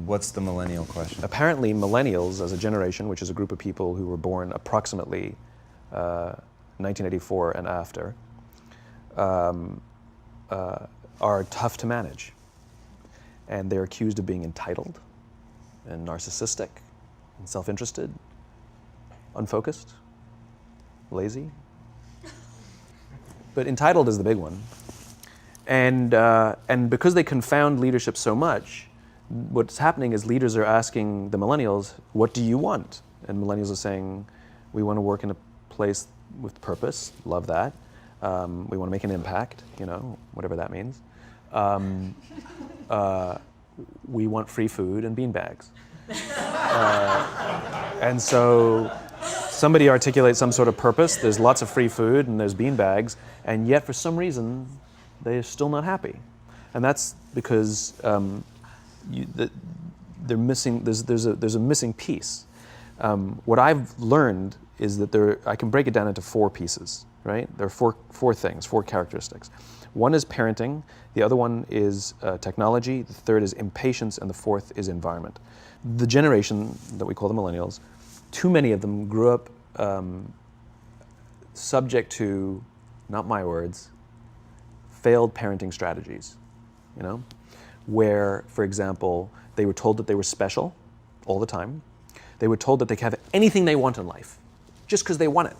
What's the millennial question? Apparently, millennials as a generation, which is a group of people who were born approximately 1984 and after, are tough to manage. And they're accused of being entitled and narcissistic and self-interested, unfocused, lazy. But entitled is the big one. And because they confound leadership so much, what's happening is leaders are asking the millennials, what do you want? And millennials are saying, we want to work in a place with purpose, love that. We want to make an impact, whatever that means. We want free food and beanbags. And so somebody articulates some sort of purpose, there's lots of free food and there's beanbags, and yet for some reason, they're still not happy. And that's because they're missing, there's a missing piece. What I've learned is that I can break it down into 4 pieces, right? There are four things, 4 characteristics. One is parenting, the other one is technology, the third is impatience, and the fourth is environment. The generation that we call the millennials, too many of them grew up subject to, not my words, failed parenting strategies, where, for example, they were told that they were special all the time. They were told that they could have anything they want in life, just because they want it,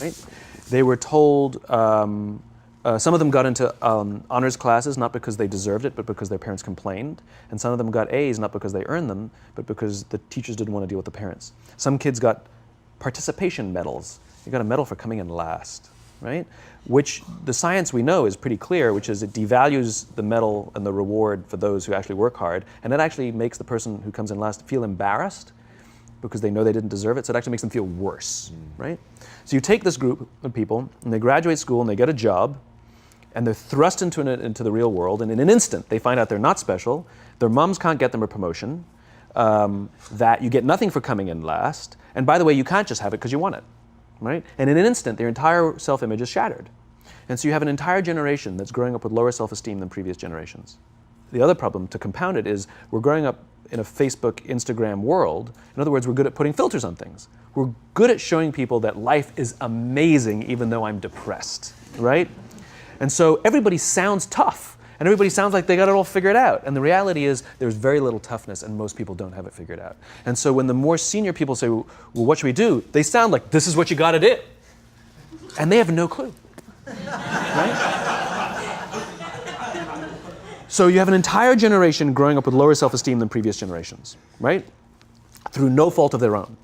right? They were told, some of them got into honors classes, not because they deserved it, but because their parents complained. And some of them got A's, not because they earned them, but because the teachers didn't want to deal with the parents. Some kids got participation medals. You got a medal for coming in last, right? Which the science we know is pretty clear, which is it devalues the medal and the reward for those who actually work hard. And it actually makes the person who comes in last feel embarrassed because they know they didn't deserve it. So it actually makes them feel worse, right? So you take this group of people and they graduate school and they get a job and they're thrust into the real world, and in an instant they find out they're not special, their moms can't get them a promotion, that you get nothing for coming in last, and by the way, you can't just have it because you want it, right? And in an instant, their entire self-image is shattered. And so you have an entire generation that's growing up with lower self-esteem than previous generations. The other problem, to compound it, is we're growing up in a Facebook, Instagram world. In other words, we're good at putting filters on things. We're good at showing people that life is amazing even though I'm depressed, right? And so everybody sounds tough, and everybody sounds like they got it all figured out. And the reality is there's very little toughness, and most people don't have it figured out. And so when the more senior people say, well, what should we do? They sound like, this is what you got to do. And they have no clue, right? So you have an entire generation growing up with lower self-esteem than previous generations, right? Through no fault of their own,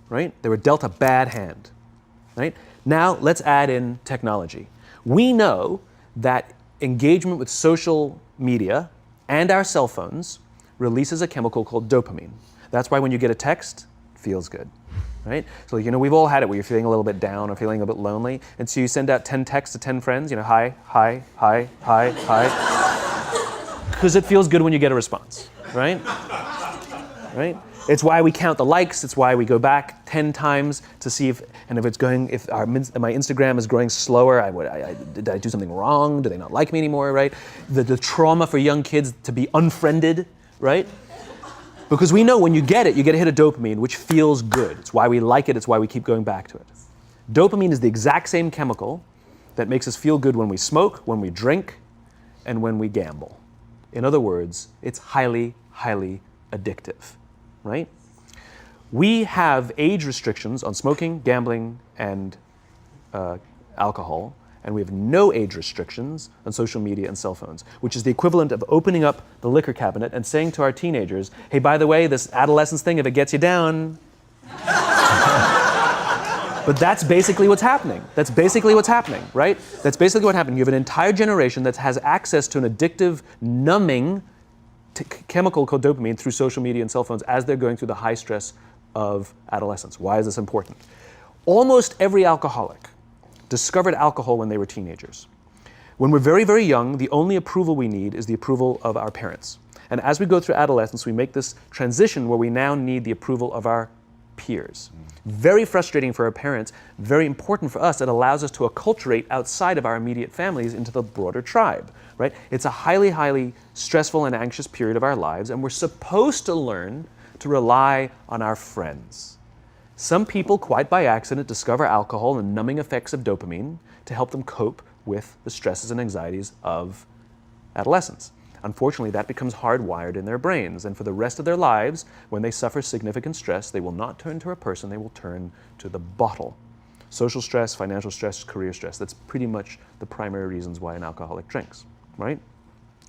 right? They were dealt a bad hand, right? Now let's add in technology. We know that engagement with social media and our cell phones releases a chemical called dopamine. That's why when you get a text, it feels good, right? So we've all had it where you're feeling a little bit down or feeling a bit lonely, and so you send out 10 texts to 10 friends, hi, hi, hi, hi, hi, because it feels good when you get a response, right? Right? It's why we count the likes. It's why we go back 10 times to see if my Instagram is growing slower, did I do something wrong? Do they not like me anymore, right? The trauma for young kids to be unfriended, right? Because we know when you get it, you get a hit of dopamine, which feels good. It's why we like it. It's why we keep going back to it. Dopamine is the exact same chemical that makes us feel good when we smoke, when we drink, and when we gamble. In other words, it's highly, highly addictive. Right? We have age restrictions on smoking, gambling, and alcohol, and we have no age restrictions on social media and cell phones, which is the equivalent of opening up the liquor cabinet and saying to our teenagers, hey, by the way, this adolescence thing, if it gets you down. But that's basically what's happening. That's basically what's happening, right? That's basically what happened. You have an entire generation that has access to an addictive, numbing chemical called dopamine through social media and cell phones as they're going through the high stress of adolescence. Why is this important? Almost every alcoholic discovered alcohol when they were teenagers. When we're very, very young, the only approval we need is the approval of our parents. And as we go through adolescence, we make this transition where we now need the approval of our peers. Very frustrating for our parents, very important for us. It allows us to acculturate outside of our immediate families into the broader tribe, right? It's a highly, highly stressful and anxious period of our lives, and we're supposed to learn to rely on our friends. Some people, quite by accident, discover alcohol and numbing effects of dopamine to help them cope with the stresses and anxieties of adolescence. Unfortunately, that becomes hardwired in their brains, and for the rest of their lives, when they suffer significant stress, they will not turn to a person, they will turn to the bottle. Social stress, financial stress, career stress, that's pretty much the primary reasons why an alcoholic drinks, right?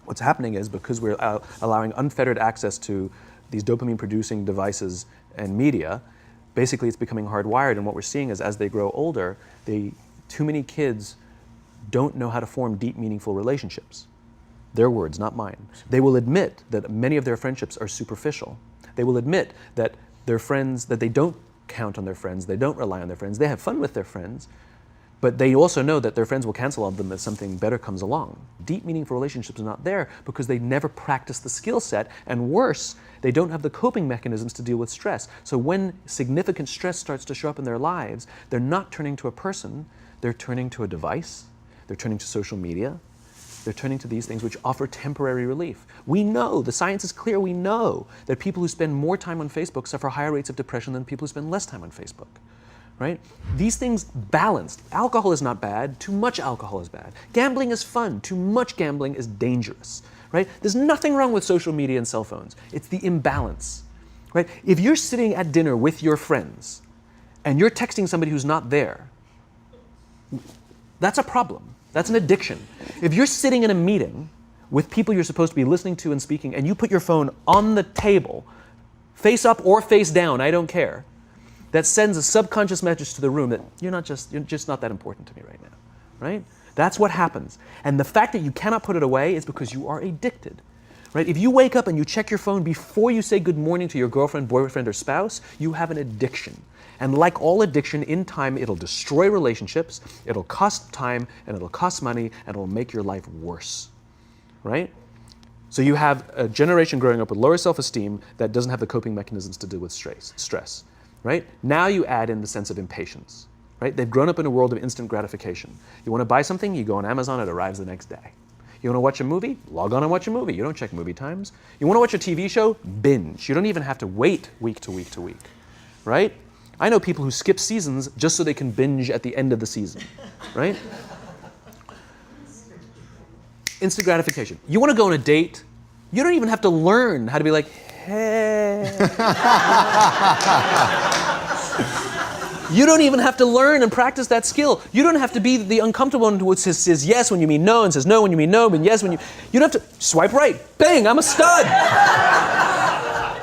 What's happening is because we're allowing unfettered access to these dopamine-producing devices and media, basically it's becoming hardwired, and what we're seeing is as they grow older, too many kids don't know how to form deep, meaningful relationships. Their words, not mine. They will admit that many of their friendships are superficial. They will admit that their friends, that they don't count on their friends, they don't rely on their friends, they have fun with their friends, but they also know that their friends will cancel on them if something better comes along. Deep, meaningful relationships are not there because they never practice the skill set, and worse, they don't have the coping mechanisms to deal with stress. So when significant stress starts to show up in their lives, they're not turning to a person, they're turning to a device, they're turning to social media, they're turning to these things which offer temporary relief. We know, the science is clear, we know that people who spend more time on Facebook suffer higher rates of depression than people who spend less time on Facebook, right? These things balanced. Alcohol is not bad, too much alcohol is bad. Gambling is fun, too much gambling is dangerous, right? There's nothing wrong with social media and cell phones. It's the imbalance, right? If you're sitting at dinner with your friends and you're texting somebody who's not there, that's a problem. That's an addiction. If you're sitting in a meeting with people you're supposed to be listening to and speaking, and you put your phone on the table, face up or face down, I don't care, that sends a subconscious message to the room that you're just not that important to me right now, right? That's what happens. And the fact that you cannot put it away is because you are addicted, right? If you wake up and you check your phone before you say good morning to your girlfriend, boyfriend, or spouse, you have an addiction. And like all addiction, in time, it'll destroy relationships, it'll cost time, and it'll cost money, and it'll make your life worse, right? So you have a generation growing up with lower self-esteem that doesn't have the coping mechanisms to deal with stress, right? Now you add in the sense of impatience, right? They've grown up in a world of instant gratification. You want to buy something, you go on Amazon, it arrives the next day. You want to watch a movie? Log on and watch a movie. You don't check movie times. You want to watch a TV show? Binge. You don't even have to wait week to week to week, right? I know people who skip seasons just so they can binge at the end of the season, right? Instant gratification. You want to go on a date? You don't even have to learn how to be like, hey. You don't even have to learn and practice that skill. You don't have to be the uncomfortable one who says yes when you mean no and says no when you mean no, but yes when you... You don't have to swipe right. Bang, I'm a stud.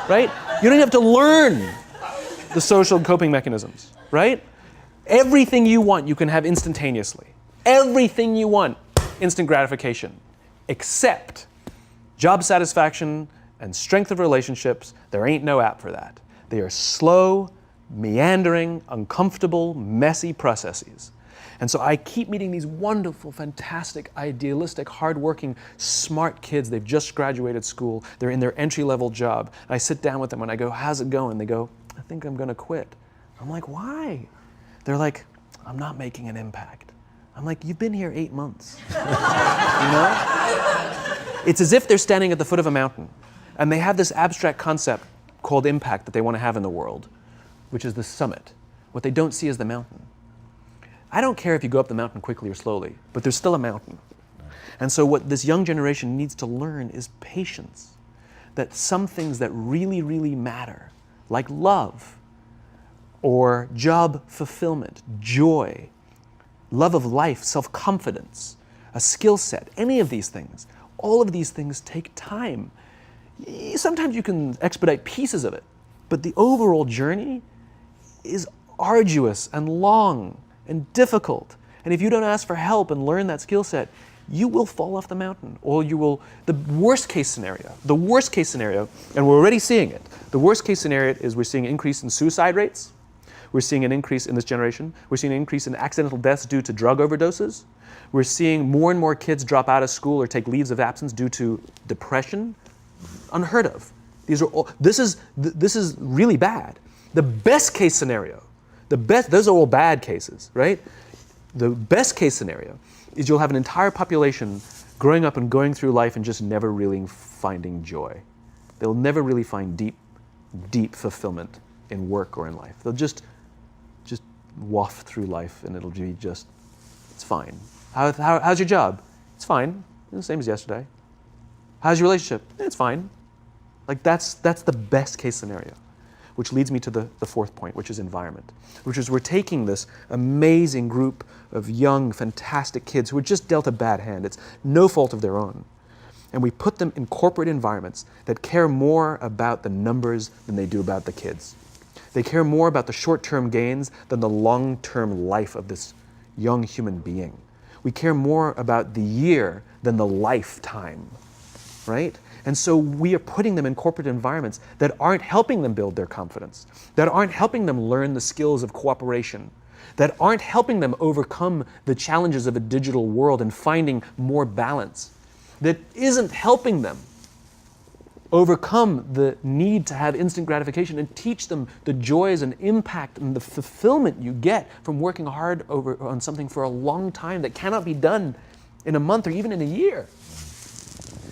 Right? You don't have to learn the social coping mechanisms, right? Everything you want, you can have instantaneously. Everything you want, instant gratification. Except job satisfaction and strength of relationships, there ain't no app for that. They are slow, meandering, uncomfortable, messy processes. And so I keep meeting these wonderful, fantastic, idealistic, hardworking, smart kids. They've just graduated school. They're in their entry-level job. I sit down with them and I go, how's it going? They go, I think I'm going to quit. I'm like, why? They're like, I'm not making an impact. I'm like, you've been here 8 months. You know? It's as if they're standing at the foot of a mountain and they have this abstract concept called impact that they want to have in the world, which is the summit. What they don't see is the mountain. I don't care if you go up the mountain quickly or slowly, but there's still a mountain. And so what this young generation needs to learn is patience. That some things that really, really matter, like love, or job fulfillment, joy, love of life, self-confidence, a skill set, any of these things, all of these things take time. Sometimes you can expedite pieces of it, but the overall journey is arduous and long and difficult. And if you don't ask for help and learn that skill set, you will fall off the mountain, or you will, the worst case scenario, and we're already seeing it, the worst case scenario is we're seeing an increase in suicide rates, we're seeing an increase in this generation, we're seeing an increase in accidental deaths due to drug overdoses, we're seeing more and more kids drop out of school or take leaves of absence due to depression, unheard of. These are all, this is really bad. The best case scenario, those are all bad cases, right? The best case scenario is you'll have an entire population growing up and going through life and just never really finding joy. They'll never really find deep fulfillment in work or in life. They'll just waft through life and it'll be just, it's fine. How's your job? It's fine. It's the same as yesterday. How's your relationship? It's fine. Like that's the best case scenario, which leads me to the fourth point, which is environment, which is we're taking this amazing group of young, fantastic kids who are just dealt a bad hand. It's no fault of their own. And we put them in corporate environments that care more about the numbers than they do about the kids. They care more about the short-term gains than the long-term life of this young human being. We care more about the year than the lifetime, right? And so we are putting them in corporate environments that aren't helping them build their confidence, that aren't helping them learn the skills of cooperation, that aren't helping them overcome the challenges of a digital world and finding more balance, that isn't helping them overcome the need to have instant gratification and teach them the joys and impact and the fulfillment you get from working hard on something for a long time that cannot be done in a month or even in a year.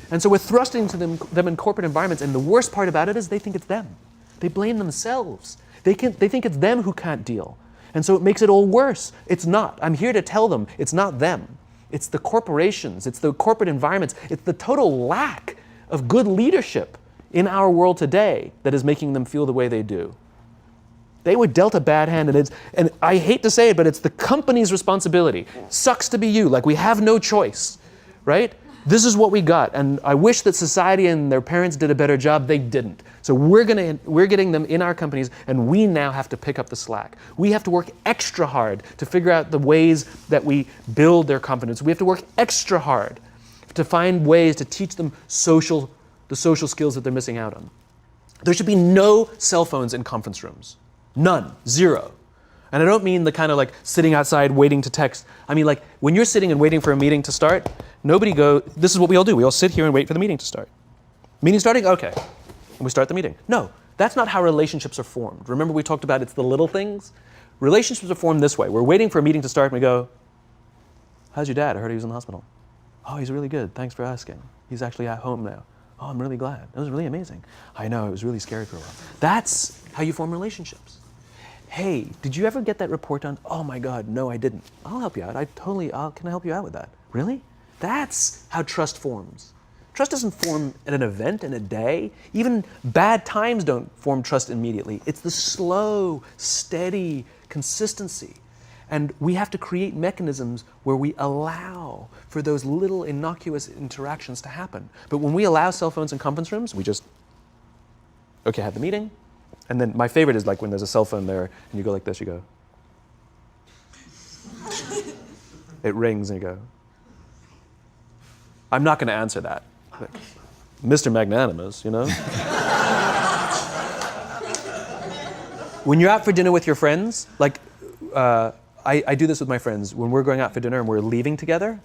And so we're thrusting to them in corporate environments, and the worst part about it is they think it's them. They blame themselves. They think it's them who can't deal. And so it makes it all worse. It's not. I'm here to tell them it's not them. It's the corporations, it's the corporate environments, it's the total lack of good leadership in our world today that is making them feel the way they do. They were dealt a bad hand, and I hate to say it, but it's the company's responsibility. Sucks to be you, like we have no choice, right? This is what we got, and I wish that society and their parents did a better job. They didn't. So we're getting them in our companies, and we now have to pick up the slack. We have to work extra hard to figure out the ways that we build their confidence. We have to work extra hard to find ways to teach them the social skills that they're missing out on. There should be no cell phones in conference rooms. None. Zero. And I don't mean the kind of like sitting outside waiting to text. I mean like when you're sitting and waiting for a meeting to start, this is what we all do. We all sit here and wait for the meeting to start. Meeting starting? Okay. And we start the meeting. No, that's not how relationships are formed. Remember we talked about it's the little things? Relationships are formed this way. We're waiting for a meeting to start and we go, how's your dad? I heard he was in the hospital. Oh, he's really good. Thanks for asking. He's actually at home now. Oh, I'm really glad. It was really amazing. I know, it was really scary for a while. That's how you form relationships. Hey, did you ever get that report done? Oh my God, no, I didn't. I'll help you out. Can I help you out with that? Really? That's how trust forms. Trust doesn't form at an event in a day. Even bad times don't form trust immediately. It's the slow, steady consistency. And we have to create mechanisms where we allow for those little innocuous interactions to happen. But when we allow cell phones in conference rooms, we just, okay, have the meeting. And then my favorite is like when there's a cell phone there and you go like this, you go. It rings and you go. I'm not going to answer that. Like, Mr. Magnanimous, you know? When you're out for dinner with your friends, like, I do this with my friends. When we're going out for dinner and we're leaving together,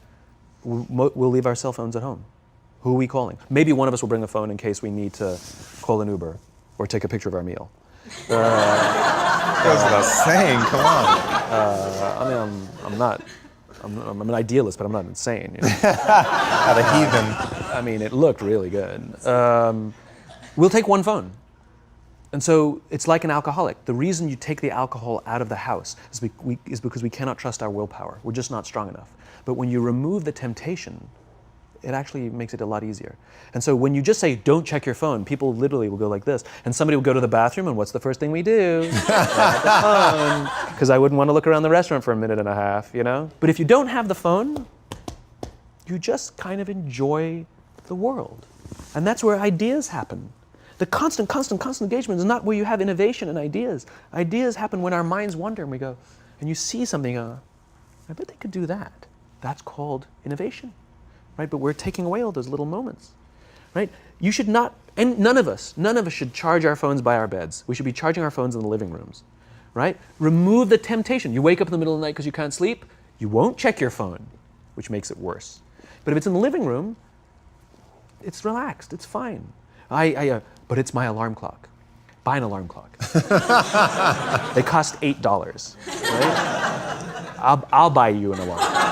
we'll leave our cell phones at home. Who are we calling? Maybe one of us will bring a phone in case we need to call an Uber or take a picture of our meal. That goes without saying, come on. I'm an idealist, but I'm not insane. You know? At a heathen. I mean, it looked really good. We'll take one phone. And so it's like an alcoholic. The reason you take the alcohol out of the house is because we cannot trust our willpower. We're just not strong enough. But when you remove the temptation, it actually makes it a lot easier. And so when you just say, don't check your phone, people literally will go like this. And somebody will go to the bathroom, and what's the first thing we do? Grab the phone. Because I wouldn't want to look around the restaurant for a minute and a half, you know? But if you don't have the phone, you just kind of enjoy the world. And that's where ideas happen. The constant engagement is not where you have innovation and ideas. Ideas happen when our minds wander and we go, and you see something, I bet they could do that. That's called innovation, right? But we're taking away all those little moments, right? You should not, and none of us should charge our phones by our beds. We should be charging our phones in the living rooms, right? Remove the temptation. You wake up in the middle of the night because you can't sleep, you won't check your phone, which makes it worse. But if it's in the living room, it's relaxed, it's fine. But it's my alarm clock. buy an alarm clock. They cost $8, right? I'll buy you an alarm.